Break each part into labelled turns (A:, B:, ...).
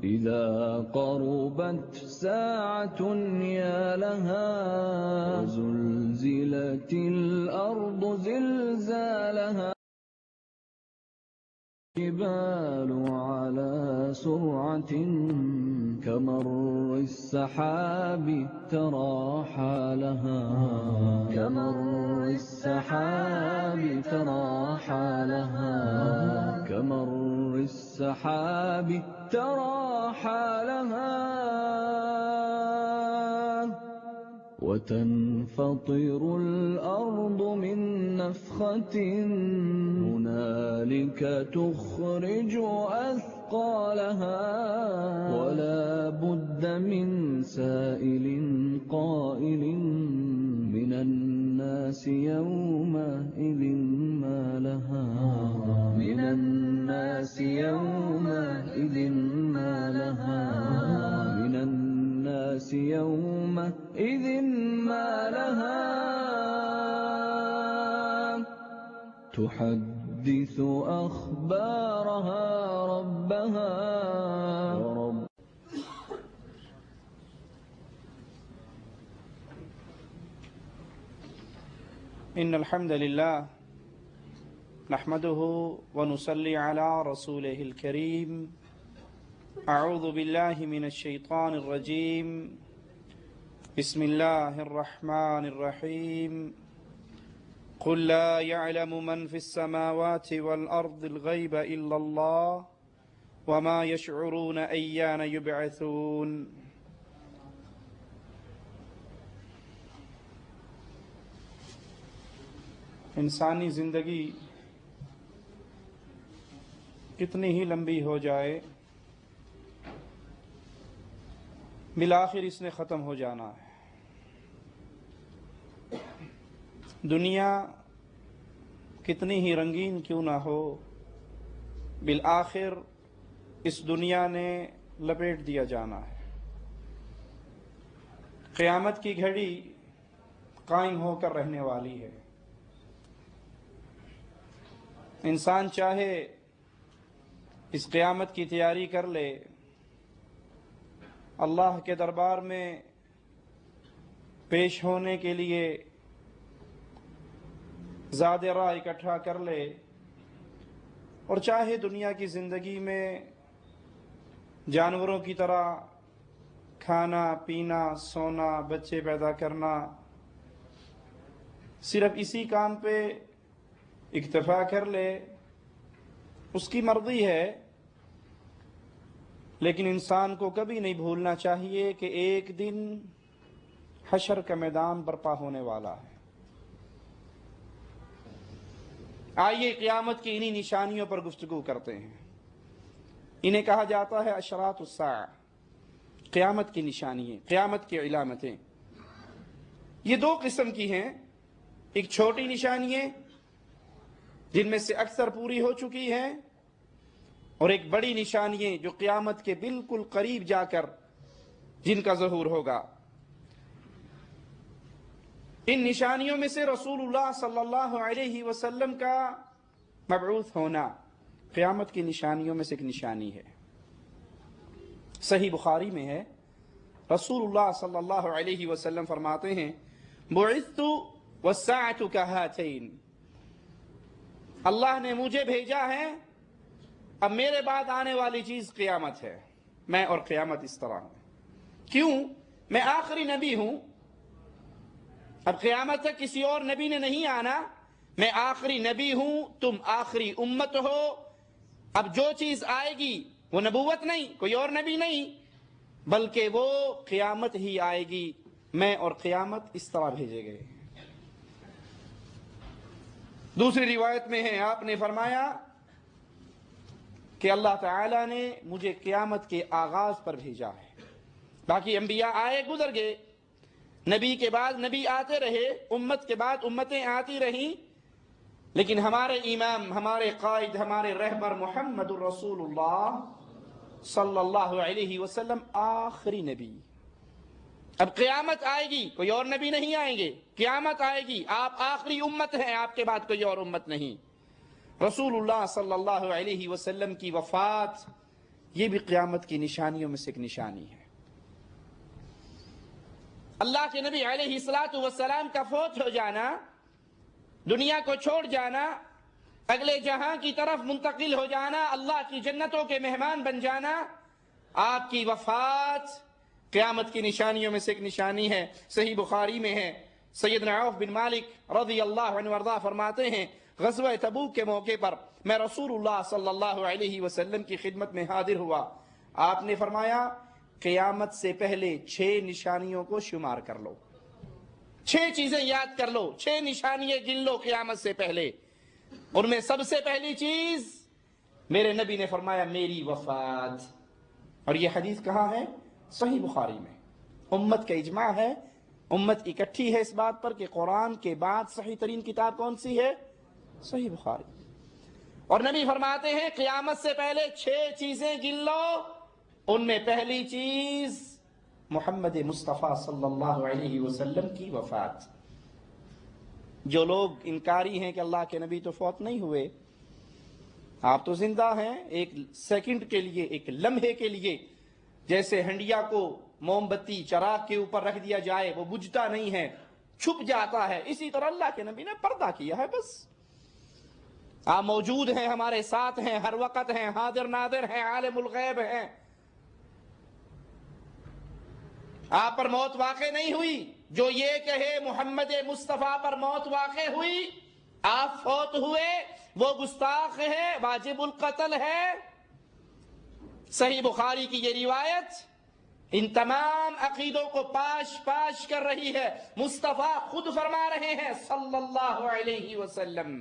A: إذا قربت ساعة يا لها وزلزلت الأرض زلزالها الجبال على سرعة كمر السحاب ترى حالها كمر السحاب ترى حالها كمر السحاب ترى حالها وتنفطر الأرض من نفخة هنالك تخرج أثقالها ولا بد من سائل قائل من الناس يومئذ ما لها من الناس يومئذ ما لها من الناس يومئذ ما لها تحدث أخبارها ربها ورب
B: إن الحمد لله نحمده ونصلي على رسوله الكريم أعوذ بالله من الشيطان الرجيم بسم الله الرحمن الرحيم قل لا يعلم من في السماوات والأرض الغيب إلا الله وما يشعرون أيان يبعثون انسانی زندگی کتنی ہی لمبی ہو جائے بالآخر اس نے ختم ہو جانا ہے۔ دنیا کتنی ہی رنگین کیوں نہ ہو بالآخر اس دنیا نے لپیٹ دیا جانا ہے۔ قیامت کی گھڑی قائم ہو کر رہنے والی ہے۔ انسان چاہے اس قیامت کی تیاری کر لے، اللہ کے دربار میں پیش ہونے کے لیے زاد راہ اکٹھا کر لے، اور چاہے دنیا کی زندگی میں جانوروں کی طرح کھانا پینا سونا بچے پیدا کرنا صرف اسی کام پہ اکتفا کر لے، اس کی مرضی ہے، لیکن انسان کو کبھی نہیں بھولنا چاہیے کہ ایک دن حشر کا میدان برپا ہونے والا ہے۔ آئیے قیامت کی انہی نشانیوں پر گفتگو کرتے ہیں۔ انہیں کہا جاتا ہے اشراط الساعہ، قیامت کی نشانیاں، قیامت کی علامتیں۔ یہ دو قسم کی ہیں، ایک چھوٹی نشانیاں جن میں سے اکثر پوری ہو چکی ہیں، اور ایک بڑی نشانیاں جو قیامت کے بالکل قریب جا کر جن کا ظہور ہوگا۔ ان نشانیوں میں سے رسول اللہ صلی اللہ علیہ وسلم کا مبعوث ہونا قیامت کی نشانیوں میں سے ایک نشانی ہے۔ صحیح بخاری میں ہے، رسول اللہ صلی اللہ علیہ وسلم فرماتے ہیں بعثت والساعة كهاتين، اللہ نے مجھے بھیجا ہے، اب میرے بعد آنے والی چیز قیامت ہے، میں اور قیامت اس طرح ہے۔ کیوں؟ میں آخری نبی ہوں، اب قیامت تک کسی اور نبی نے نہیں آنا، میں آخری نبی ہوں، تم آخری امت ہو، اب جو چیز آئے گی وہ نبوت نہیں، کوئی اور نبی نہیں، بلکہ وہ قیامت ہی آئے گی، میں اور قیامت اس طرح بھیجے گئے۔ دوسری روایت میں ہے، آپ نے فرمایا کہ اللہ تعالیٰ نے مجھے قیامت کے آغاز پر بھیجا ہے۔ باقی انبیاء آئے گزر گئے، نبی کے بعد نبی آتے رہے، امت کے بعد امتیں آتی رہیں، لیکن ہمارے امام، ہمارے قائد، ہمارے رہبر محمد الرسول اللہ صلی اللہ علیہ وسلم آخری نبی۔ اب قیامت آئے گی، کوئی اور نبی نہیں آئیں گے، قیامت آئے گی، آپ آخری امت ہیں، آپ کے بعد کوئی اور امت نہیں۔ رسول اللہ صلی اللہ علیہ وسلم کی وفات یہ بھی قیامت کی نشانیوں میں سے ایک نشانی ہے۔ اللہ کے نبی علیہ الصلوۃ والسلام کا فوت ہو جانا، دنیا کو چھوڑ جانا، اگلے جہاں کی طرف منتقل ہو جانا، اللہ کی جنتوں کے مہمان بن جانا، آپ کی وفات قیامت کی نشانیوں میں سے ایک نشانی ہے۔ صحیح بخاری میں ہے، سیدنا عوف بن مالک رضی اللہ عنہ وارضاہ فرماتے ہیں، غزوہ تبوک کے موقع پر میں رسول اللہ صلی اللہ علیہ وسلم کی خدمت میں حاضر ہوا۔ آپ نے فرمایا قیامت سے پہلے 6 نشانیوں کو شمار کر لو، 6 چیزیں یاد کر لو، 6 نشانیاں گن لو قیامت سے پہلے۔ ان میں سب سے پہلی چیز میرے نبی نے فرمایا میری وفات، اور یہ حدیث کہاں ہے؟ صحیح بخاری میں۔ امت کا اجماع ہے، امت اکٹھی ہے اس بات پر کہ قرآن کے بعد صحیح ترین کتاب کون سی ہے؟ صحیح بخاری۔ اور نبی فرماتے ہیں قیامت سے پہلے 6 چیزیں گن لو، ان میں پہلی چیز محمد مصطفیٰ صلی اللہ علیہ وسلم کی وفات۔ جو لوگ انکاری ہیں کہ اللہ کے نبی تو فوت نہیں ہوئے، آپ تو زندہ ہیں، ایک سیکنڈ کے لیے، ایک لمحے کے لیے جیسے ہنڈیا کو موم بتی چراغ کے اوپر رکھ دیا جائے وہ بجھتا نہیں ہے، چھپ جاتا ہے، اسی طرح اللہ کے نبی نے پردہ کیا ہے، بس آپ موجود ہیں، ہمارے ساتھ ہیں، ہر وقت ہیں، حاضر ناظر ہیں، عالم الغیب ہیں۔ آپ پر موت واقع نہیں ہوئی، جو یہ کہے محمد مصطفیٰ پر موت واقع ہوئی، آپ فوت ہوئے، وہ گستاخ ہے، واجب القتل ہے۔ صحیح بخاری کی یہ روایت ان تمام عقیدوں کو پاش کر رہی ہے۔ مصطفیٰ خود فرما رہے ہیں صلی اللہ علیہ وسلم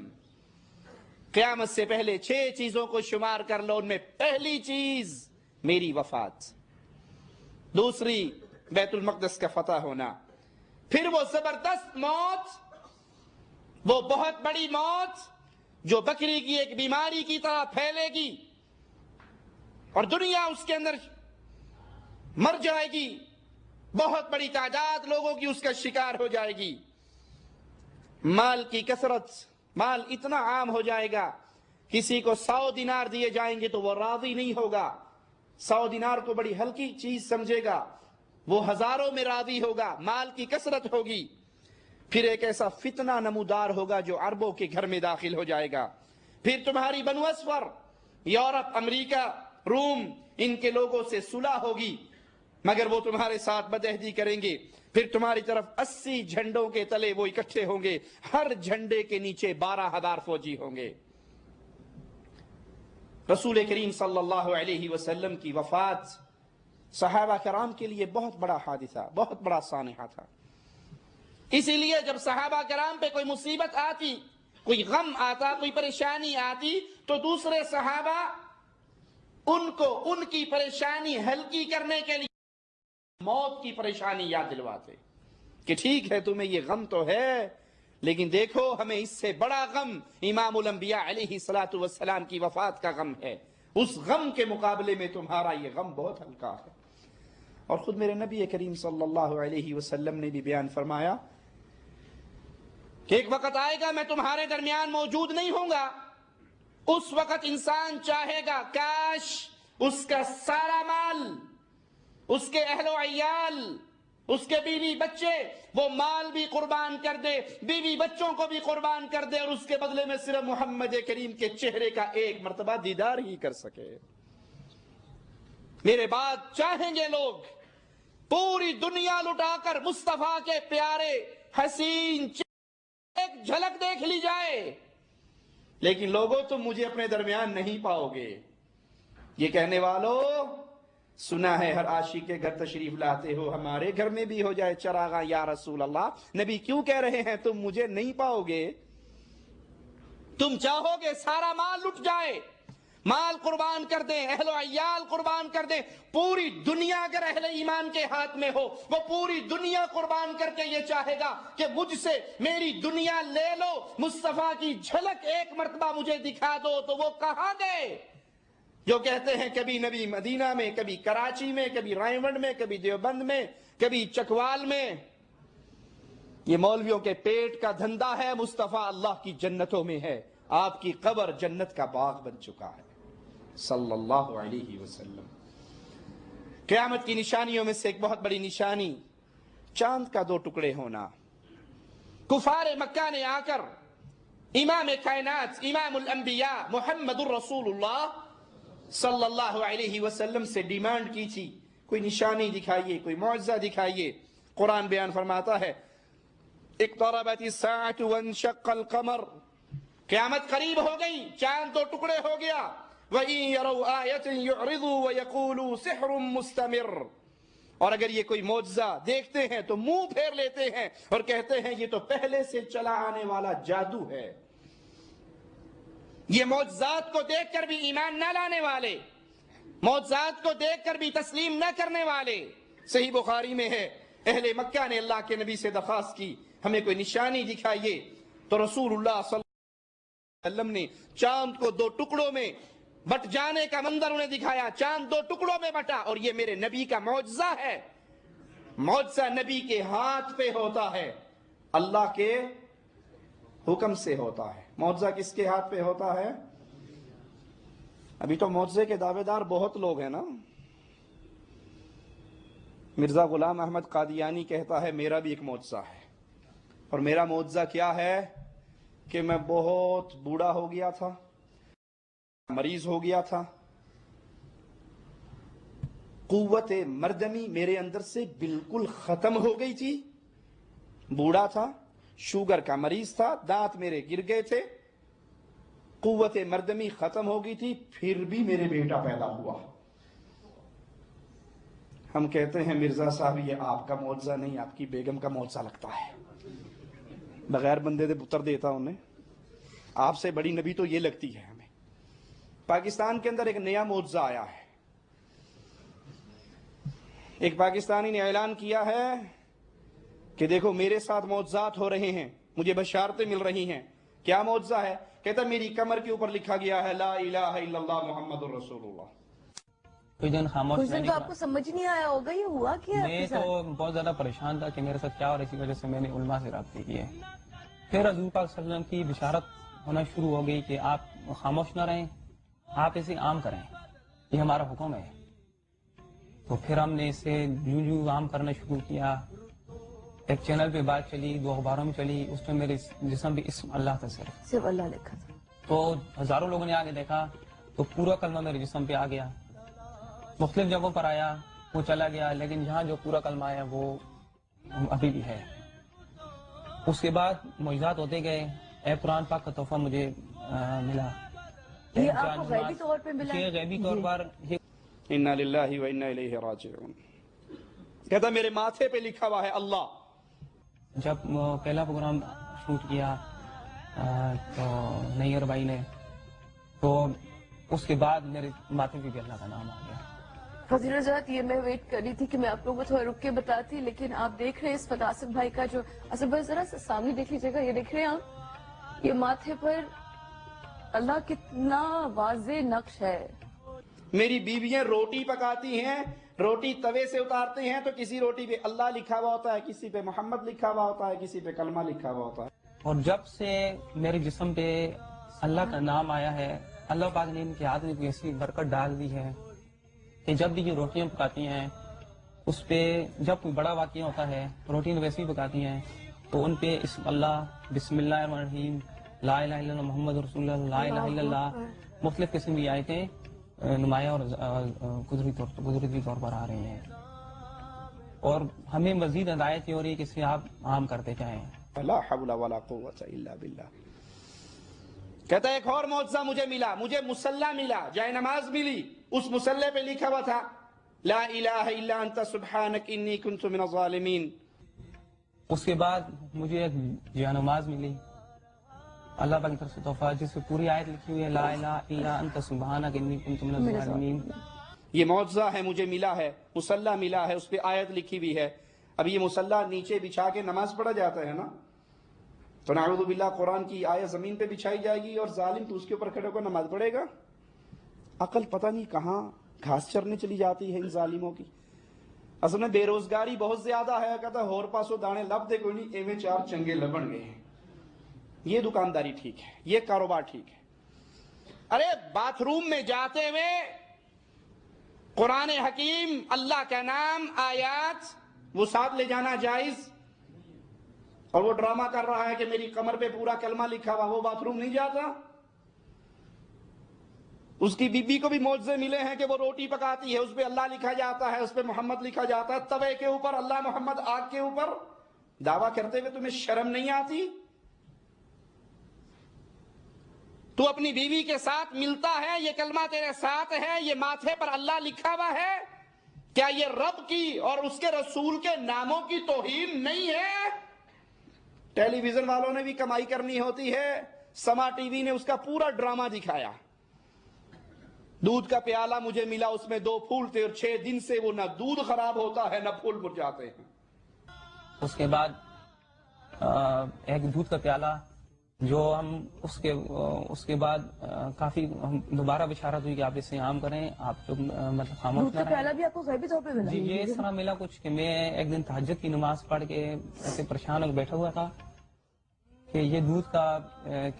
B: قیامت سے پہلے 6 چیزوں کو شمار کر لو، ان میں پہلی چیز میری وفات، دوسری بیت المقدس کا فتح ہونا، پھر وہ زبردست موت، وہ بہت بڑی موت جو بکری کی ایک بیماری کی طرح پھیلے گی اور دنیا اس کے اندر مر جائے گی، بہت بڑی تعداد لوگوں کی اس کا شکار ہو جائے گی۔ مال کی کثرت، مال اتنا عام ہو جائے گا، کسی کو 100 دینار دیے جائیں گے تو وہ راضی نہیں ہوگا، 100 دینار کو بڑی ہلکی چیز سمجھے گا، وہ ہزاروں میں راضی ہوگا، مال کی کثرت ہوگی۔ پھر ایک ایسا فتنہ نمودار ہوگا جو عربوں کے گھر میں داخل ہو جائے گا، پھر تمہاری بنو اصفر، یورپ، امریکہ، روم، ان کے لوگوں سے صلح ہوگی مگر وہ تمہارے ساتھ بدعہدی کریں گے، پھر تمہاری طرف 80 جھنڈوں کے تلے وہ اکٹھے ہوں گے، ہر جھنڈے کے نیچے 12,000 فوجی ہوں گے۔ رسول کریم صلی اللہ علیہ وسلم کی وفات صحابہ کرام کے لیے بہت بڑا حادثہ، بہت بڑا سانحہ تھا۔ اسی لیے جب صحابہ کرام پہ کوئی مصیبت آتی، کوئی غم آتا، کوئی پریشانی آتی تو دوسرے صحابہ ان کو ان کی پریشانی ہلکی کرنے کے لیے موت کی پریشانی یاد دلواتے کہ ٹھیک ہے تمہیں یہ غم تو ہے لیکن دیکھو ہمیں اس سے بڑا غم امام الانبیاء علیہ الصلوۃ والسلام کی وفات کا غم ہے، اس غم کے مقابلے میں تمہارا یہ غم بہت ہلکا ہے۔ اور خود میرے نبی کریم صلی اللہ علیہ وسلم نے بھی بیان فرمایا کہ ایک وقت آئے گا میں تمہارے درمیان موجود نہیں ہوں گا، اس وقت انسان چاہے گا کاش اس کا سارا مال، اس کے اہل و عیال، اس کے بیوی بچے، وہ مال بھی قربان کر دے، بیوی بچوں کو بھی قربان کر دے، اور اس کے بدلے میں صرف محمد کریم کے چہرے کا ایک مرتبہ دیدار ہی کر سکے۔ میرے بعد چاہیں گے لوگ پوری دنیا لٹا کر مصطفیٰ کے پیارے حسین ایک جھلک دیکھ لی جائے، لیکن لوگوں تم مجھے اپنے درمیان نہیں پاؤ گے۔ یہ کہنے والوں، سنا ہے ہر عاشق کے گھر تشریف لاتے ہو، ہمارے گھر میں بھی ہو جائے چراغاں یا رسول اللہ۔ نبی کیوں کہہ رہے ہیں تم مجھے نہیں پاؤ گے؟ تم چاہو گے سارا مال لٹ جائے، مال قربان کر دیں، اہل و عیال قربان کر دیں، پوری دنیا اگر اہل ایمان کے ہاتھ میں ہو وہ پوری دنیا قربان کر کے یہ چاہے گا کہ مجھ سے میری دنیا لے لو، مصطفیٰ کی جھلک ایک مرتبہ مجھے دکھا دو، تو وہ کہاں گئے جو کہتے ہیں کبھی نبی مدینہ میں، کبھی کراچی میں، کبھی رائے میں، کبھی دیوبند میں، کبھی چکوال میں؟ یہ مولویوں کے پیٹ کا دھندا ہے، مصطفیٰ اللہ کی جنتوں میں ہے، آپ کی قبر جنت کا باغ بن چکا ہے۔ صلی اللہ علیہ وسلم۔ قیامت کی نشانیوں میں سے ایک بہت بڑی نشانی چاند کا دو ٹکڑے ہونا۔ کفار مکہ نے آ کر امام کائنات، امام الانبیاء محمد الرسول اللہ صلی اللہ علیہ وسلم سے ڈیمانڈ کی تھی، کوئی نشانی دکھائیے، کوئی معجزہ دکھائیے۔ قرآن بیان فرماتا ہے اقتربت الساعة وانشق القمر، قیامت قریب ہو گئی، چاند دو ٹکڑے ہو گیا۔ وَإِن يَرَوْا آيَةً يُعْرِضُوا وَيَقُولُوا سِحْرٌ مُسْتَمِرٌ، اور اگر یہ کوئی معجزہ دیکھتے ہیں تو منہ پھیر لیتے ہیں اور کہتے ہیں یہ تو پہلے سے چلا آنے والا جادو ہے۔ یہ معجزات کو دیکھ کر بھی ایمان نہ لانے والے، معجزات کو دیکھ کر بھی تسلیم نہ کرنے والے۔ صحیح بخاری میں ہے اہل مکہ نے اللہ کے نبی سے درخواست کی ہمیں کوئی نشانی دکھائیے، تو رسول اللہ صلی اللہ علیہ وسلم نے چاند کو دو ٹکڑوں میں بٹ جانے کا منظر انہیں دکھایا۔ چاند دو ٹکڑوں میں بٹا، اور یہ میرے نبی کا معجزہ ہے۔ معجزہ نبی کے ہاتھ پہ ہوتا ہے، اللہ کے حکم سے ہوتا ہے۔ معجزہ کس کے ہاتھ پہ ہوتا ہے؟ ابھی تو معجزے کے دعوے دار بہت لوگ ہیں نا۔ مرزا غلام احمد قادیانی کہتا ہے میرا بھی ایک معجزہ ہے، اور میرا معجزہ کیا ہے کہ میں بہت بوڑھا ہو گیا تھا، مریض ہو گیا تھا، قوت مردمی میرے اندر سے بالکل ختم ہو گئی تھی، بوڑھا تھا، شوگر کا مریض تھا، دانت میرے گر گئے تھے، قوت مردمی ختم ہو گئی تھی، پھر بھی میرے بیٹا پیدا ہوا۔ ہم کہتے ہیں مرزا صاحب یہ آپ کا معجزہ نہیں، آپ کی بیگم کا معجزہ لگتا ہے، بغیر بندے دے پتر دیتا انہیں، آپ سے بڑی نبی تو یہ لگتی ہے ہمیں۔ پاکستان کے اندر ایک نیا معجزہ آیا ہے، ایک پاکستانی نے اعلان کیا ہے کہ دیکھو میرے ساتھ معجزات ہو رہے ہیں، مجھے بشارتیں مل رہی ہیں۔ کیا معجزہ ہے؟ کہتا میری کمر کے اوپر لکھا گیا ہے لا الہ الا اللہ محمد الرسول اللہ۔
C: کوئی دن خاموش
D: اس دن تو آپ کو سمجھ نہیں آیا ہوگا یہ ہوا کیا ہے؟
C: میں تو بہت زیادہ پریشان تھا کہ میرے ساتھ کیا، اور اسی وجہ سے میں نے علماء سے رابطے کیے۔ پھر حضور پاک صلی اللہ علیہ وسلم کی بشارت ہونا شروع ہو گئی کہ آپ خاموش نہ رہیں، آپ اسے عام کریں، یہ ہمارا حکم ہے۔ تو پھر ہم نے اسے یوں عام کرنا شروع کیا۔ ایک چینل پہ بات چلی، دو اخباروں میں چلی، اس میں میرے جسم بھی اسم اللہ تھا،
D: صرف اللہ لکھا تھا۔
C: تو ہزاروں لوگوں نے آگے دیکھا تو پورا کلمہ میرے جسم پہ آ گیا، مختلف جگہوں پر آیا، وہ چلا گیا، لیکن جہاں جو پورا کلمہ آیا وہ ابھی بھی ہے۔ اس کے بعد معجزات ہوتے گئے، اے قرآن پاک کا تحفہ مجھے ملا۔
D: یہ آپ کو غیبی طور پہ ملا؟
C: یہ غیبی طور پر
B: انا للہ و انا الیہ راجعون۔ کہتا میرے ماتھے پہ لکھا ہوا ہے اللہ۔
C: جب پہلا پروگرام شوٹ کیا تو نیئر بھائی نے، تو اس کے بعد میرے ماتھے پہ بھی اللہ کا نام آ گیا۔
D: حضرت حضرات یہ میں ویٹ کر رہی تھی کہ میں آپ لوگوں کو تھوڑا رک کے بتاتی، لیکن آپ دیکھ رہے ہیں اس وقت آصف بھائی کا جو، آصف بھائی ذرا سامنے دیکھ لیجیے گا، یہ دیکھ رہے ہیں آپ، یہ ماتھے پر اللہ کتنا واضح نقش ہے۔
B: میری بیویاں روٹی پکاتی ہیں، روٹی توے سے اتارتے ہیں تو کسی روٹی پہ اللہ لکھا ہوا ہوتا ہے، کسی پہ محمد لکھا ہوا ہوتا ہے، کسی پہ کلمہ لکھا ہوا ہوتا ہے۔
C: اور جب سے میرے جسم پہ اللہ کا نام آیا ہے، اللہ پاک نے ان کے ہاتھ میں کوئی ایسی برکت ڈال دی ہے کہ جب بھی یہ روٹیاں پکاتی ہیں، اس پہ جب کوئی بڑا واقعہ ہوتا ہے، روٹیاں ویسے ہی پکاتی ہیں تو ان پہ اسم اللہ، بسم اللہ الرحمن الرحیم، لا الہ الا اللہ محمد رسول اللہ، لا الہ الا اللہ، مختلف قسم کی آیتیں نمایاں اور قدرتی طور پر آ رہی ہیں، اور ہمیں مزید ہدایت یہ ہو رہی ہے کہ اسے آپ عام کرتے جائیں۔
B: لا حول ولا قوت الا باللہ۔ کہتا ہے ایک اور معجزہ مجھے ملا، مجھے مصلی ملا، جائے نماز ملی، اس مصلی پہ لکھا ہوا تھا لا الہ الا انت سبحانک انی کنت من الظالمین۔
C: اس کے بعد مجھے ایک جائے نماز ملی، اللہ پاک کی طرف سے تحفہ، جس پہ پوری آیت لکھی ہوئی ہے لا الہ الا انت سبحانک انی کنت من الظالمین۔
B: یہ معجزہ ہے، مجھے ملا ہے، مصلی ملا ہے، اس پہ آیت لکھی ہوئی ہے۔ اب یہ مصلی نیچے بچھا کے نماز پڑھا جاتا ہے نا، تو نعوذ باللہ قرآن کی آیت زمین پہ بچھائی جائے گی اور ظالم تو اس کے اوپر کھڑے ہو کر نماز پڑھے گا۔ عقل پتہ نہیں کہاں گھاس چرنے چلی جاتی ہے ان ظالموں کی۔ اصل میں بے روزگاری بہت زیادہ ہے، کہتا ہے ہور پاسو دانے لب دے کوئی نہیں، ایویں چار چنگے لبن گئے ہیں۔ یہ دکانداری ٹھیک ہے، یہ کاروبار ٹھیک ہے، ارے باتھ روم میں جاتے ہوئے قرآن حکیم، اللہ کا نام، آیات وہ ساتھ لے جانا جائز؟ اور وہ ڈرامہ کر رہا ہے کہ میری کمر پہ پورا کلمہ لکھا ہوا، وہ باتھ روم نہیں جاتا؟ اس کی بیوی کو بھی معجزے ملے ہیں کہ وہ روٹی پکاتی ہے، اس پہ اللہ لکھا جاتا ہے، اس پہ محمد لکھا جاتا ہے، توے کے اوپر اللہ محمد، آگ کے اوپر دعویٰ کرتے ہوئے تمہیں شرم نہیں آتی؟ تو اپنی بیوی کے ساتھ ملتا ہے، یہ کلمہ تیرے ساتھ ہے، یہ ماتھے پر اللہ لکھا ہوا ہے، کیا یہ رب کی اور اس کے رسول کے ناموں کی توہین نہیں ہے؟ ٹیلی ویژن والوں نے بھی کمائی کرنی ہوتی ہے، سما ٹی وی نے اس کا پورا ڈرامہ دکھایا، دودھ کا پیالہ مجھے ملا، اس میں 2 پھول تھے اور 6 دن سے وہ نہ دودھ خراب ہوتا ہے نہ پھول مرجھاتے ہیں۔
C: اس کے بعد ایک دودھ کا پیالہ جو ہم اس کے بعد کافی دوبارہ بشارت ہوئی کہ آپ اس سے عام کریں، آپ جو مطلب خاموش
D: دودھ
C: نہ
D: کا
C: رہیں۔
D: پیالہ بھی آپ کو غیبی طور پہ ملا؟
C: جی یہ اس طرح ملا کچھ کہ میں ایک دن تہجد کی نماز پڑھ کے ایسے پریشان ہو کے بیٹھا ہوا تھا کہ یہ دودھ کا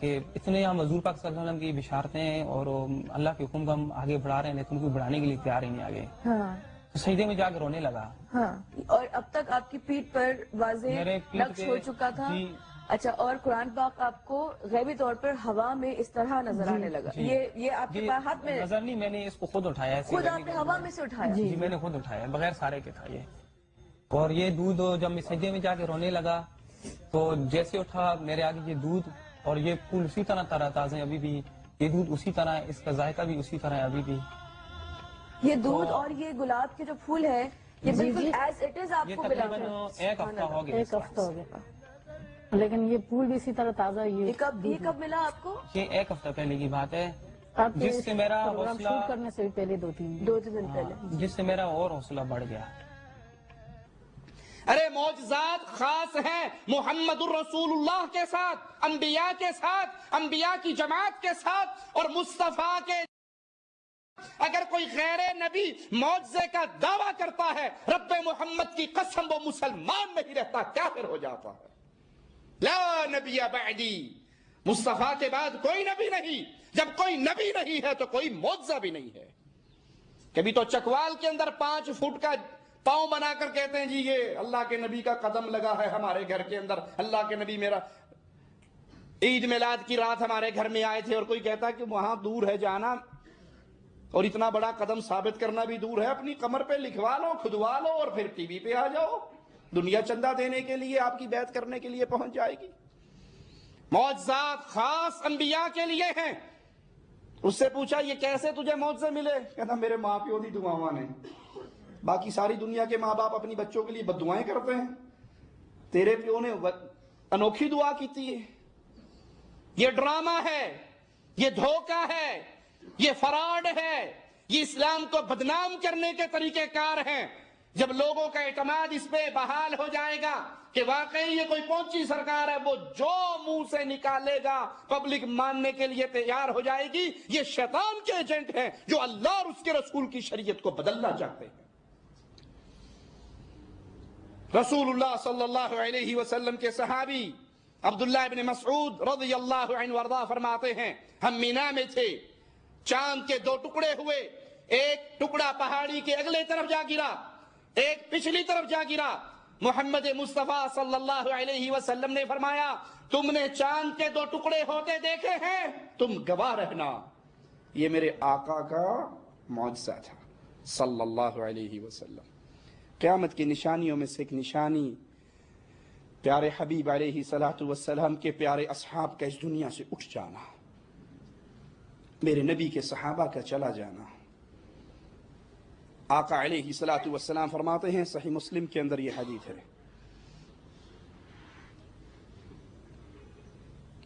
C: کہ اتنے ہم حضور پاک صلی اللہ علیہ وسلم کی بشارتیں اور اللہ کے حکم کو ہم آگے بڑھا رہے ہیں لیکن ان کو بڑھانے کے لیے تیار ہی نہیں آگے،
D: ہاں
C: تو سجدے میں جا کے رونے لگا۔
D: ہاں، اور اب تک آپ کی پیٹھ پر واضح
C: میرے پیٹھ
D: نقش
C: پہ-
D: ہو چکا تھا؟
C: جی۔
D: اچھا، اور قرآن پاک آپ کو غیبی طور پر ہوا میں اس طرح نظر آنے لگا؟
C: جی۔
D: یہ آپ کے
C: جی،
D: پاس ہاتھ میں
C: نظر نہیں، میں نے اس کو خود اٹھایا، ایسے
D: خود آپ نے ہوا میں سے اٹھایا؟
C: جی میں نے خود اٹھایا، بغیر سارے کے تھا یہ۔ اور یہ دودھ جب میں سجدے میں جا کے رونے لگا تو جیسے اٹھا میرے آگے یہ دودھ اور یہ پھول اسی طرح تازہ تازہ ابھی بھی، یہ دودھ اسی طرح ہے، اس کا ذائقہ بھی اسی طرح ہے ابھی بھی۔
D: یہ دودھ اور یہ گلاب کے جو پھول ہے یہ بالکل ایز اٹ از آپ
C: یہ
D: کو ملا؟
C: تقریباً 1 ہفتہ ہو گیا،
E: 1 ہفتہ ہو گیا، لیکن یہ پھول بھی اسی طرح تازہ
D: یہ کب ملا آپ کو؟
C: یہ 1 ہفتہ پہلے کی بات ہے،
E: آپ کے
C: جس سے میرا
E: پروگرام
C: حوصلہ،
E: شوٹ کرنے سے بھی پہلے 2-3
D: 2 دن پہلے؟
C: جس سے میرا اور حوصلہ بڑھ گیا۔
B: ارے معجزات خاص ہیں محمد الرسول اللہ کے ساتھ، انبیاء کے ساتھ، انبیاء کی جماعت کے ساتھ، اور مصطفیٰ کے اگر کوئی غیر نبی معجزے کا دعویٰ کرتا ہے، رب محمد کی قسم وہ مسلمان نہیں رہتا، کافر ہو جاتا ہے۔ لا نبی بعدی، مصطفیٰ کے بعد کوئی نبی نہیں، جب کوئی نبی نہیں ہے تو کوئی معجزہ بھی نہیں ہے۔ کبھی تو چکوال کے اندر 5 فٹ کا پاؤں بنا کر کہتے ہیں جی یہ اللہ کے نبی کا قدم لگا ہے ہمارے گھر کے اندر، اللہ کے نبی میرا عید میلاد کی رات ہمارے گھر میں آئے تھے، اور کوئی کہتا ہے کہ وہاں دور ہے جانا اور اتنا بڑا قدم ثابت کرنا بھی دور ہے، اپنی کمر پہ لکھوا لو، کھدوا لو اور پھر ٹی وی پہ آ جاؤ، دنیا چندہ دینے کے لیے، آپ کی بیعت کرنے کے لیے پہنچ جائے گی۔ معجزات خاص انبیاء کے لیے ہیں۔ اس سے پوچھا یہ کیسے تجھے معجزے ملے؟ کہتا میرے ماں پیو دی دعاواں نے، باقی ساری دنیا کے ماں باپ اپنی بچوں کے لیے بددعائیں کرتے ہیں، تیرے پیو نے انوکھی دعا کی تھی۔ یہ ڈرامہ ہے، یہ دھوکہ ہے، یہ فراڈ ہے، یہ اسلام کو بدنام کرنے کے طریقہ کار ہیں۔ جب لوگوں کا اعتماد اس پہ بحال ہو جائے گا کہ واقعی یہ کوئی پہنچی سرکار ہے، وہ جو منہ سے نکالے گا پبلک ماننے کے لیے تیار ہو جائے گی۔ یہ شیطان کے ایجنٹ ہیں جو اللہ اور اس کے رسول کی شریعت کو بدلنا چاہتے ہیں۔ رسول اللہ صلی اللہ علیہ وسلم کے صحابی عبداللہ ابن مسعود رضی اللہ عنہ وارضاہ فرماتے ہیں، ہم مینا میں تھے، چاند کے 2 ٹکڑے ہوئے، ایک ٹکڑا پہاڑی کے اگلے طرف جا گرا، ایک پچھلی طرف جا گرا۔ محمد مصطفیٰ صلی اللہ علیہ وسلم نے فرمایا تم نے چاند کے 2 ٹکڑے ہوتے دیکھے ہیں، تم گواہ رہنا، یہ میرے آقا کا معجزہ تھا صلی اللہ علیہ وسلم۔ قیامت کی نشانیوں میں سے ایک نشانی پیارے حبیب علیہ الصلوۃ والسلام کے پیارے اصحاب کا اس دنیا سے اٹھ جانا، میرے نبی کے صحابہ کا چلا جانا۔ آقا علیہ الصلوۃ والسلام فرماتے ہیں، صحیح مسلم کے اندر یہ حدیث ہے،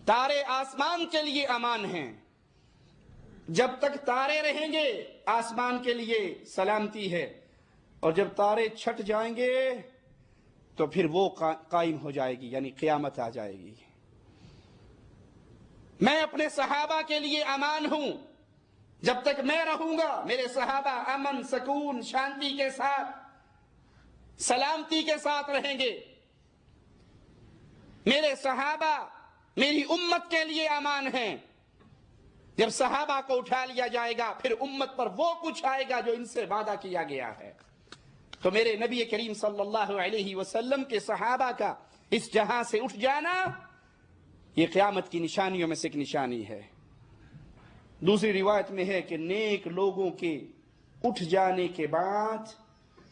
B: تارے آسمان کے لیے امان ہیں، جب تک تارے رہیں گے آسمان کے لیے سلامتی ہے، اور جب تارے چھٹ جائیں گے تو پھر وہ قائم ہو جائے گی، یعنی قیامت آ جائے گی۔ میں اپنے صحابہ کے لیے امان ہوں، جب تک میں رہوں گا میرے صحابہ امن، سکون، شانتی کے ساتھ، سلامتی کے ساتھ رہیں گے۔ میرے صحابہ میری امت کے لیے امان ہیں، جب صحابہ کو اٹھا لیا جائے گا پھر امت پر وہ کچھ آئے گا جو ان سے وعدہ کیا گیا ہے۔ تو میرے نبی کریم صلی اللہ علیہ وسلم کے صحابہ کا اس جہاں سے اٹھ جانا یہ قیامت کی نشانیوں میں سے ایک نشانی ہے۔ دوسری روایت میں ہے کہ نیک لوگوں کے اٹھ جانے کے بعد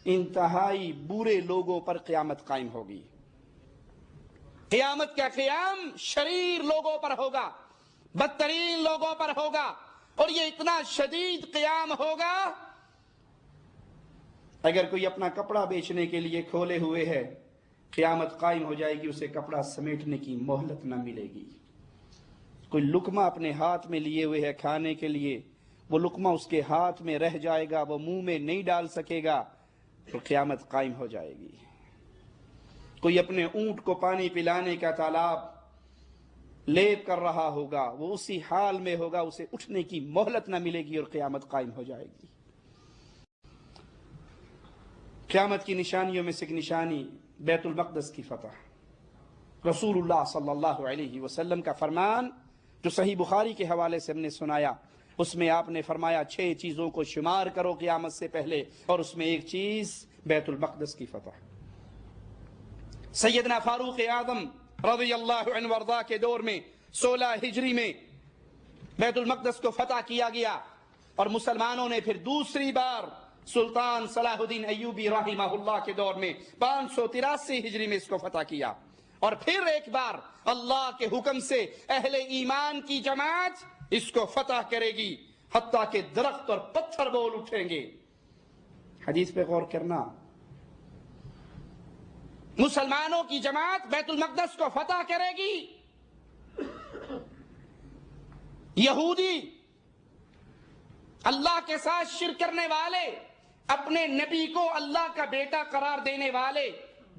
B: انتہائی برے لوگوں پر قیامت قائم ہوگی۔ قیامت کا قیام شریر لوگوں پر ہوگا، بدترین لوگوں پر ہوگا، اور یہ اتنا شدید قیام ہوگا اگر کوئی اپنا کپڑا بیچنے کے لیے کھولے ہوئے ہے، قیامت قائم ہو جائے گی، اسے کپڑا سمیٹنے کی مہلت نہ ملے گی۔ کوئی لقمہ اپنے ہاتھ میں لیے ہوئے ہے کھانے کے لیے، وہ لقمہ اس کے ہاتھ میں رہ جائے گا، وہ منہ میں نہیں ڈال سکے گا، تو قیامت قائم ہو جائے گی۔ کوئی اپنے اونٹ کو پانی پلانے کا تالاب لیپ کر رہا ہوگا، وہ اسی حال میں ہوگا، اسے اٹھنے کی مہلت نہ ملے گی اور قیامت قائم ہو جائے گی۔ قیامت کی نشانیوں میں سے ایک نشانی بیت المقدس کی فتح۔ رسول اللہ صلی اللہ علیہ وسلم کا فرمان جو صحیح بخاری کے حوالے سے ہم نے سنایا، اس میں آپ نے فرمایا 6 چیزوں کو شمار کرو قیامت سے پہلے، اور اس میں ایک چیز بیت المقدس کی فتح۔ سیدنا فاروق اعظم رضی اللہ عنہ وارضاہ کے دور میں 16 ہجری میں بیت المقدس کو فتح کیا گیا، اور مسلمانوں نے پھر دوسری بار سلطان صلاح الدین ایوبی رحمہ اللہ کے دور میں 583 ہجری میں اس کو فتح کیا، اور پھر ایک بار اللہ کے حکم سے اہل ایمان کی جماعت اس کو فتح کرے گی، حتیٰ کہ درخت اور پتھر بول اٹھیں گے۔ حدیث پہ غور کرنا، مسلمانوں کی جماعت بیت المقدس کو فتح کرے گی، یہودی اللہ کے ساتھ شرک کرنے والے، اپنے نبی کو اللہ کا بیٹا قرار دینے والے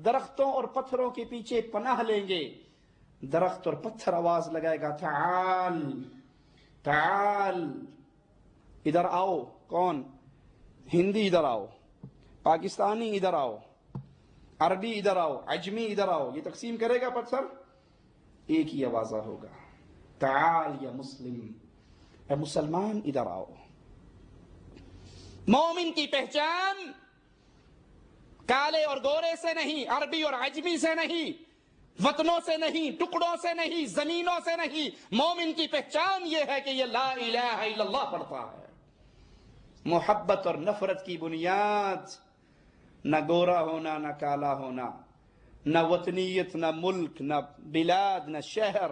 B: درختوں اور پتھروں کے پیچھے پناہ لیں گے۔ درخت اور پتھر آواز لگائے گا، تعال تعال، ادھر آؤ۔ کون؟ ہندی ادھر آؤ، پاکستانی ادھر آؤ، عربی ادھر آؤ، عجمی ادھر آؤ۔ یہ تقسیم کرے گا پتھر، ایک ہی آواز ہوگا، تعال یا مسلم، اے مسلمان ادھر آؤ۔ مومن کی پہچان کالے اور گورے سے نہیں، عربی اور عجمی سے نہیں، وطنوں سے نہیں، ٹکڑوں سے نہیں، زمینوں سے نہیں۔ مومن کی پہچان یہ ہے کہ یہ لا الہ الا اللہ پڑھتا ہے۔ محبت اور نفرت کی بنیاد نہ گورا ہونا، نہ کالا ہونا، نہ وطنیت، نہ ملک، نہ بلاد، نہ شہر۔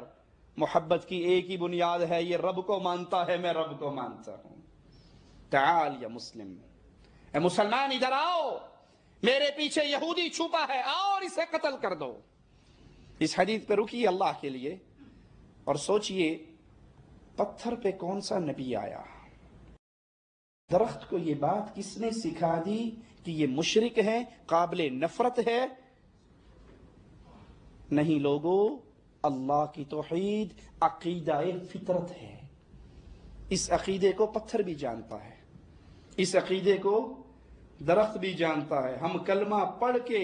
B: محبت کی ایک ہی بنیاد ہے، یہ رب کو مانتا ہے، میں رب کو مانتا ہوں۔ تعال یا مسلم، اے مسلمان ادھر آؤ، میرے پیچھے یہودی چھپا ہے، آؤ اور اسے قتل کر دو۔ اس حدیث پہ رکیے اللہ کے لیے اور سوچئے، پتھر پہ کون سا نبی آیا؟ درخت کو یہ بات کس نے سکھا دی کہ یہ مشرک ہے، قابل نفرت ہے؟ نہیں لوگو، اللہ کی توحید عقیدہ فطرت ہے۔ اس عقیدے کو پتھر بھی جانتا ہے، اس عقیدے کو درخت بھی جانتا ہے۔ ہم کلمہ پڑھ کے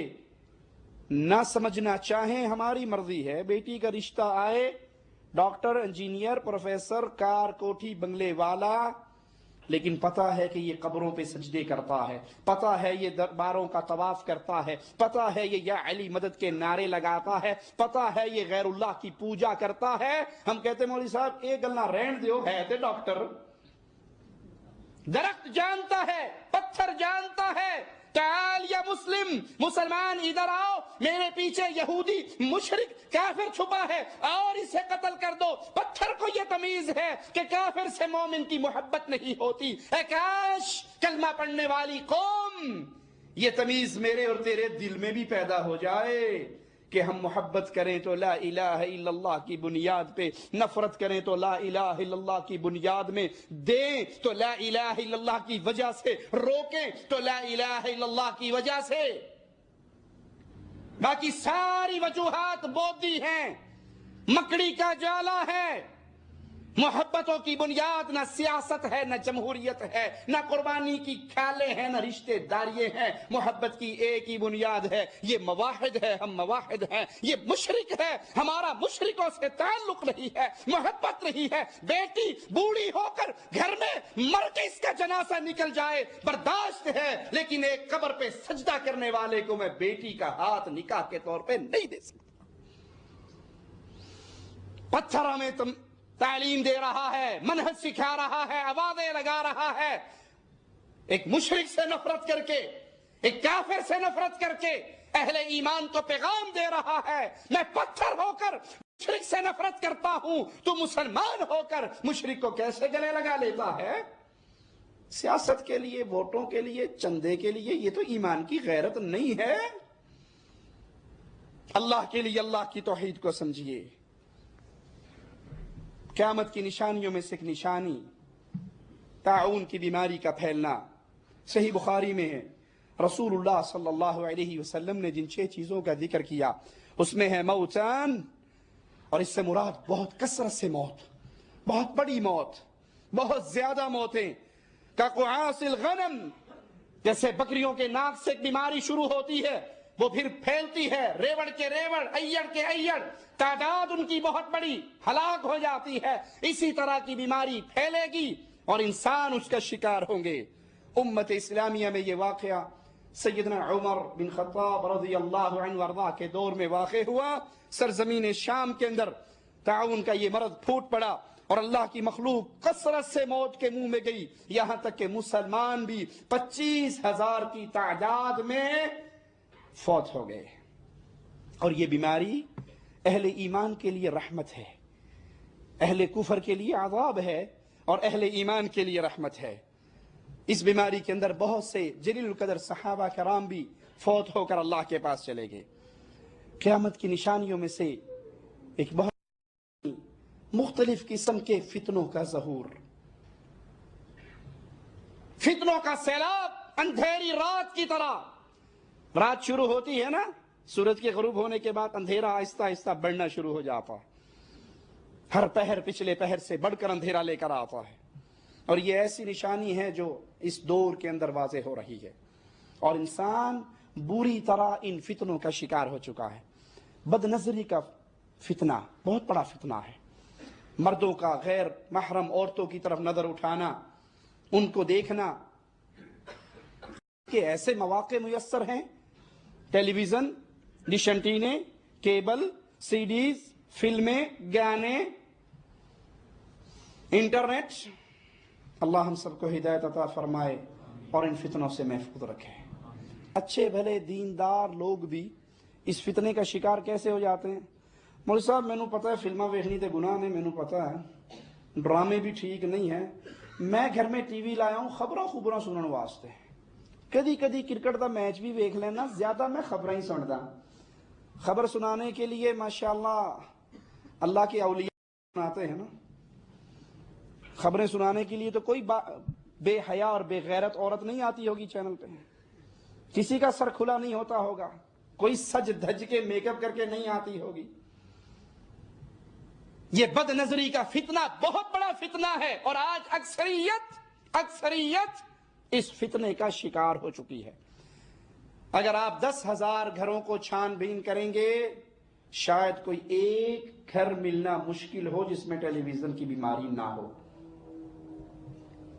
B: نہ سمجھنا چاہیں ہماری مرضی ہے۔ بیٹی کا رشتہ آئے، ڈاکٹر، انجینئر، پروفیسر، کار، کوٹھی، بنگلے والا، لیکن پتہ ہے کہ یہ قبروں پہ سجدے کرتا ہے، پتہ ہے یہ درباروں کا طواف کرتا ہے، پتہ ہے یہ یا علی مدد کے نعرے لگاتا ہے، پتہ ہے یہ غیر اللہ کی پوجا کرتا ہے۔ ہم کہتے ہیں مولوی صاحب ایک گلنا رہن دیو، ہے تے ڈاکٹر۔ درخت جانتا ہے، پتھر جانتا ہے، تعال یا مسلم، مسلمان ادھر آؤ، میرے پیچھے یہودی مشرک کافر چھپا ہے، اور اسے قتل کر دو۔ پتھر کو یہ تمیز ہے کہ کافر سے مومن کی محبت نہیں ہوتی۔ اے کاش کلمہ پڑھنے والی قوم یہ تمیز میرے اور تیرے دل میں بھی پیدا ہو جائے کہ ہم محبت کریں تو لا الہ الا اللہ کی بنیاد پہ، نفرت کریں تو لا الہ الا اللہ کی بنیاد میں، دیں تو لا الہ الا اللہ کی وجہ سے، روکیں تو لا الہ الا اللہ کی وجہ سے۔ باقی ساری وجوہات بودی ہیں، مکڑی کا جالا ہے۔ محبتوں کی بنیاد نہ سیاست ہے، نہ جمہوریت ہے، نہ قربانی کی کھالیں ہیں، نہ رشتے داریاں ہیں۔ محبت کی ایک ہی بنیاد ہے، یہ مواحد ہے، ہم مواحد ہیں۔ یہ مشرک ہے، ہمارا مشرکوں سے تعلق نہیں ہے، محبت نہیں ہے۔ بیٹی بوڑھی ہو کر گھر میں مر کے اس کا جنازہ نکل جائے برداشت ہے، لیکن ایک قبر پہ سجدہ کرنے والے کو میں بیٹی کا ہاتھ نکاح کے طور پہ نہیں دے سکتا۔ پتھر میں تم تعلیم دے رہا ہے، منہج سکھا رہا ہے، آوازیں لگا رہا ہے، ایک مشرک سے نفرت کر کے، ایک کافر سے نفرت کر کے اہل ایمان کو پیغام دے رہا ہے۔ میں پتھر ہو کر مشرک سے نفرت کرتا ہوں، تو مسلمان ہو کر مشرک کو کیسے گلے لگا لیتا ہے؟ سیاست کے لیے، ووٹوں کے لیے، چندے کے لیے، یہ تو ایمان کی غیرت نہیں ہے۔ اللہ کے لیے اللہ کی توحید کو سمجھیے۔ قیامت کی نشانیوں میں سے ایک نشانی طاعون کی بیماری کا پھیلنا۔ صحیح بخاری میں ہے، رسول اللہ صلی اللہ علیہ وسلم نے جن 6 چیزوں کا ذکر کیا اس میں ہے موتان، اور اس سے مراد بہت کثرت سے موت، بہت بڑی موت، بہت زیادہ موتیں۔ کقعاص الغنم، جیسے بکریوں کے ناک سے ایک بیماری شروع ہوتی ہے، وہ پھر پھیلتی ہے، ریوڑ کے ریوڑ، ایڑ کے ایڑ، تعداد ان کی بہت بڑی، ہلاک ہو جاتی ہے۔ اسی طرح کی بیماری پھیلے گی اور انسان اس کا شکار ہوں گے۔ امت اسلامیہ میں یہ واقعہ سیدنا عمر بن خطاب رضی اللہ عنہ وارضاہ کے دور میں واقع ہوا۔ سرزمین شام کے اندر طاعون کا یہ مرض پھوٹ پڑا اور اللہ کی مخلوق کثرت سے موت کے منہ میں گئی، یہاں تک کہ مسلمان بھی 25,000 کی تعداد میں فوت ہو گئے۔ اور یہ بیماری اہل ایمان کے لیے رحمت ہے، اہل کفر کے لیے عذاب ہے، اور اہل ایمان کے لیے رحمت ہے۔ اس بیماری کے اندر بہت سے جلیل القدر صحابہ کرام بھی فوت ہو کر اللہ کے پاس چلے گئے۔ قیامت کی نشانیوں میں سے ایک بہت مختلف قسم کے فتنوں کا ظہور، فتنوں کا سیلاب اندھیری رات کی طرح۔ رات شروع ہوتی ہے نا، سورج کے غروب ہونے کے بعد اندھیرا آہستہ آہستہ بڑھنا شروع ہو جاتا، ہر پہر پچھلے پہر سے بڑھ کر اندھیرا لے کر آتا ہے، اور یہ ایسی نشانی ہے جو اس دور کے اندر واضح ہو رہی ہے، اور انسان بری طرح ان فتنوں کا شکار ہو چکا ہے۔ بد نظری کا فتنہ بہت بڑا فتنہ ہے، مردوں کا غیر محرم عورتوں کی طرف نظر اٹھانا، ان کو دیکھنا، کہ ایسے مواقع میسر ہیں، ٹیلی ویژن، ڈش انٹینے، کیبل، سی ڈیز، فلمیں، گانے، انٹرنیٹ۔ اللہ ہم سب کو ہدایت عطا فرمائے اور ان فتنوں سے محفوظ رکھے۔ اچھے بھلے دیندار لوگ بھی اس فتنے کا شکار کیسے ہو جاتے ہیں؟ مولوی صاحب مینوں پتا ہے فلماں ویکھنی تے گناہ نے، مینوں پتا ہے ڈرامے بھی ٹھیک نہیں ہے، میں گھر میں ٹی وی لایا ہوں خبراں سنن واسطے، کدی کدی کرکٹ دا میچ بھی ویکھ لینا، زیادہ میں خبراں ہی سندا۔ خبر سنانے کے لیے ماشاءاللہ اللہ کے اولیاء سناتے ہیں نا، خبریں سنانے کے لیے تو کوئی بے حیا اور بے غیرت عورت نہیں آتی ہوگی چینل پہ، کسی کا سر کھلا نہیں ہوتا ہوگا، کوئی سج دھج کے میک اپ کر کے نہیں آتی ہوگی۔ یہ بد نظری کا فتنہ بہت بڑا فتنہ ہے، اور آج اکثریت اس فتنے کا شکار ہو چکی ہے۔ اگر آپ 10,000 گھروں کو چھان بین کریں گے، شاید کوئی ایک گھر ملنا مشکل ہو جس میں ٹیلی ویژن کی بیماری نہ ہو،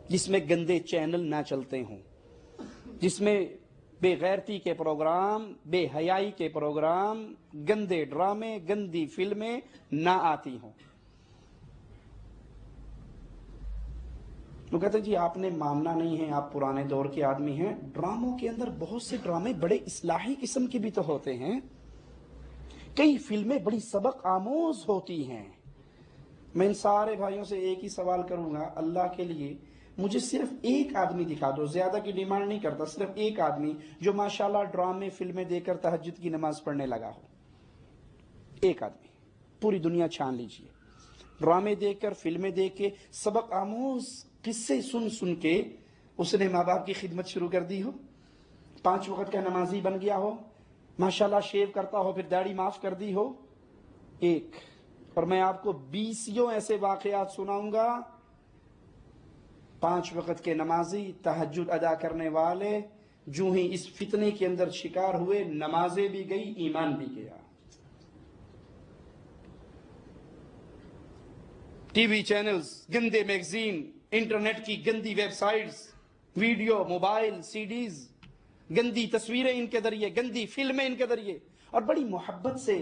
B: جس میں گندے چینل نہ چلتے ہوں، جس میں بے غیرتی کے پروگرام، بے حیائی کے پروگرام، گندے ڈرامے، گندی فلمیں نہ آتی ہوں۔ وہ کہتے ہیں جی آپ نے ماننا نہیں ہے، آپ پرانے دور کے آدمی ہیں۔ ڈراموں کے اندر بہت سے ڈرامے بڑے اصلاحی قسم کے بھی تو ہوتے ہیں، کئی فلمیں بڑی سبق آموز ہوتی ہیں۔ میں ان سارے بھائیوں سے ایک ہی سوال کروں گا، اللہ کے لیے مجھے صرف ایک آدمی دکھا دو، زیادہ کی ڈیمانڈ نہیں کرتا، صرف ایک آدمی جو ماشاءاللہ ڈرامے فلمیں دیکھ کر تہجد کی نماز پڑھنے لگا ہو۔ ایک آدمی، پوری دنیا چھان لیجئے، ڈرامے دیکھ کر، فلمیں دیکھ کے، سبق آموز قصے سن کے اس نے ماں باپ کی خدمت شروع کر دی ہو، 5 وقت کا نمازی بن گیا ہو، ماشاءاللہ شیو کرتا ہو، پھر داڑھی معاف کر دی ہو۔ ایک اور میں آپ کو 20 ایسے واقعات سناؤں گا، 5 وقت کے نمازی، تہجد ادا کرنے والے، جو ہی اس فتنے کے اندر شکار ہوئے، نمازیں بھی گئی، ایمان بھی گیا۔ ٹی وی چینلز، گندے میگزین، انٹرنیٹ کی گندی ویب سائٹس، ویڈیو، موبائل، سی ڈیز، گندی تصویریں ان کے ذریعے، گندی فلمیں ان کے ذریعے، اور بڑی محبت سے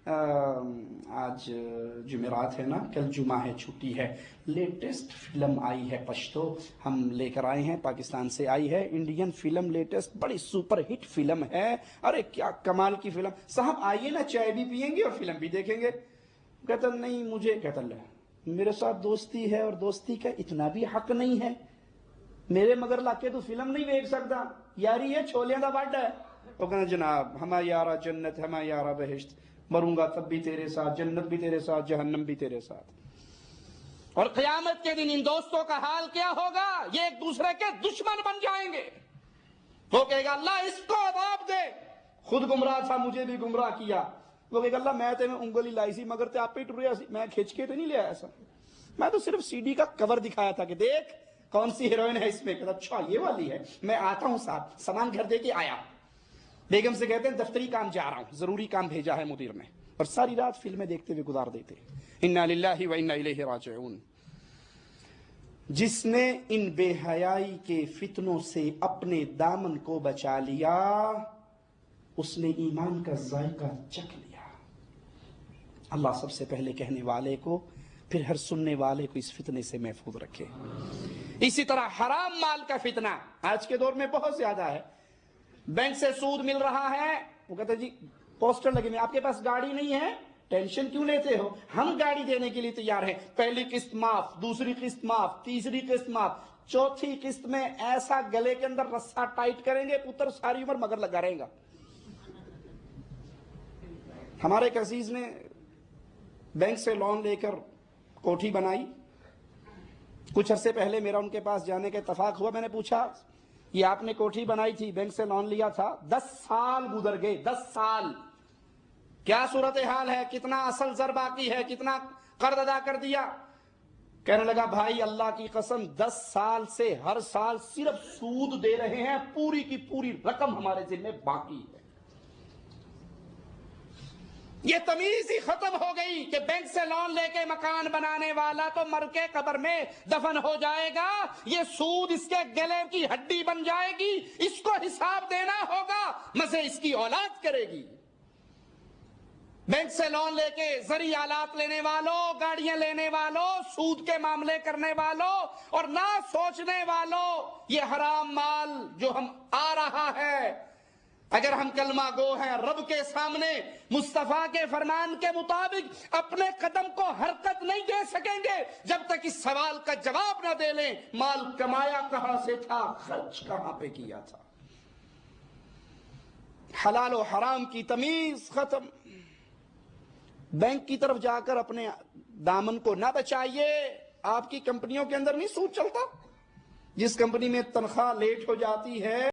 B: آج جمعرات ہے نا، کل جمعہ ہے، چھٹی ہے، لیٹسٹ فلم آئی ہے پشتو، ہم لے کر آئے ہیں، پاکستان سے آئی ہے، انڈین فلم لیٹسٹ، بڑی سپر ہٹ فلم ہے، ارے کیا کمال کی فلم، صاحب آئیے نا، چائے بھی پئیں گے اور فلم بھی دیکھیں گے۔ کہتا نہیں مجھے، کہتا اللہ میرے ساتھ دوستی ہے، اور دوستی کا اتنا بھی حق نہیں ہے، میرے مگر لا کے تو فلم نہیں دیکھ سکتا، یاری ہے چھولیاں دا بڑا ہے۔ وہ کہنا جناب ہما یارا جنت، ہما یارا بہشت، مروں گا تب بھی تیرے ساتھ، جنت بھی تیرے ساتھ، جہنم بھی تیرے ساتھ۔ اور قیامت کے دن ان دوستوں کا حال کیا ہوگا؟ یہ ایک دوسرے کے دشمن بن جائیں گے۔ وہ کہے گا اللہ اس کو عذاب دے، خود گمراہ تھا مجھے بھی گمراہ کیا۔ وہ کہے گا اللہ میں تمہیں انگلی لائی سی مگر تے آپ پہ ٹریا سی، میں کھچ کے تو نہیں لیا ایسا، میں تو صرف سی ڈی کا کور دکھایا تھا کہ دیکھ کون سی ہیروئن ہے اس میں۔ کہتا اچھا یہ والی ہے، میں آتا ہوں ساتھ، سامان گھر دے کے آیا، بیگم سے کہتے ہیں دفتری کام جا رہا ہوں، ضروری کام بھیجا ہے مدیر نے، اور ساری رات فلمیں دیکھتے ہوئے گزار دیتے۔ انا للہ و انا الیہ راجعون۔ جس نے ان بے حیائی کے فتنوں سے اپنے دامن کو بچا لیا، اس نے ایمان کا ذائقہ چکھ لیا۔ اللہ سب سے پہلے کہنے والے کو، پھر ہر سننے والے کو اس فتنے سے محفوظ رکھے۔ اسی طرح حرام مال کا فتنہ آج کے دور میں بہت زیادہ ہے۔ بینک سے سود مل رہا ہے، وہ کہتے ہیں جی پوسٹر لگے ہوئے، آپ کے پاس گاڑی نہیں ہے، ٹینشن کیوں لیتے ہو، ہم گاڑی دینے کے لیے تیار ہیں، پہلی قسط معاف، دوسری قسط معاف، تیسری قسط معاف، چوتھی قسط میں ایسا گلے کے اندر رسا ٹائٹ کریں گے پتر ساری عمر مگر لگا رہے گا۔ ہمارے ایک عزیز نے بینک سے لون لے کر کوٹھی بنائی، کچھ عرصے پہلے میرا ان کے پاس جانے کا اتفاق ہوا، میں نے پوچھا یہ آپ نے کوٹھی بنائی تھی، بینک سے لون لیا تھا، 10 سال گزر گئے، 10 سال، کیا صورتحال ہے، کتنا اصل زر باقی ہے، کتنا قرض ادا کر دیا؟ کہنے لگا بھائی اللہ کی قسم 10 سال سے ہر سال صرف سود دے رہے ہیں، پوری کی پوری رقم ہمارے ذمہ باقی ہے۔ یہ تمیز ہی ختم ہو گئی کہ بینک سے لون لے کے مکان بنانے والا تو مر کے قبر میں دفن ہو جائے گا، یہ سود اس کے گلے کی ہڈی بن جائے گی، اس کو حساب دینا ہوگا، مزے اس کی اولاد کرے گی۔ بینک سے لون لے کے زرعی آلات لینے والوں، گاڑیاں لینے والوں، سود کے معاملے کرنے والوں اور نہ سوچنے والوں، یہ حرام مال جو ہم آ رہا ہے، اگر ہم کلمہ گو ہیں، رب کے سامنے مصطفیٰ کے فرمان کے مطابق اپنے قدم کو حرکت نہیں دے سکیں گے جب تک اس سوال کا جواب نہ دے لیں مال کمایا کہاں سے تھا، خرچ کہاں پہ کیا تھا۔ حلال و حرام کی تمیز ختم۔ بینک کی طرف جا کر اپنے دامن کو نہ بچائیے۔ آپ کی کمپنیوں کے اندر نہیں سود چلتا؟ جس کمپنی میں تنخواہ لیٹ ہو جاتی ہے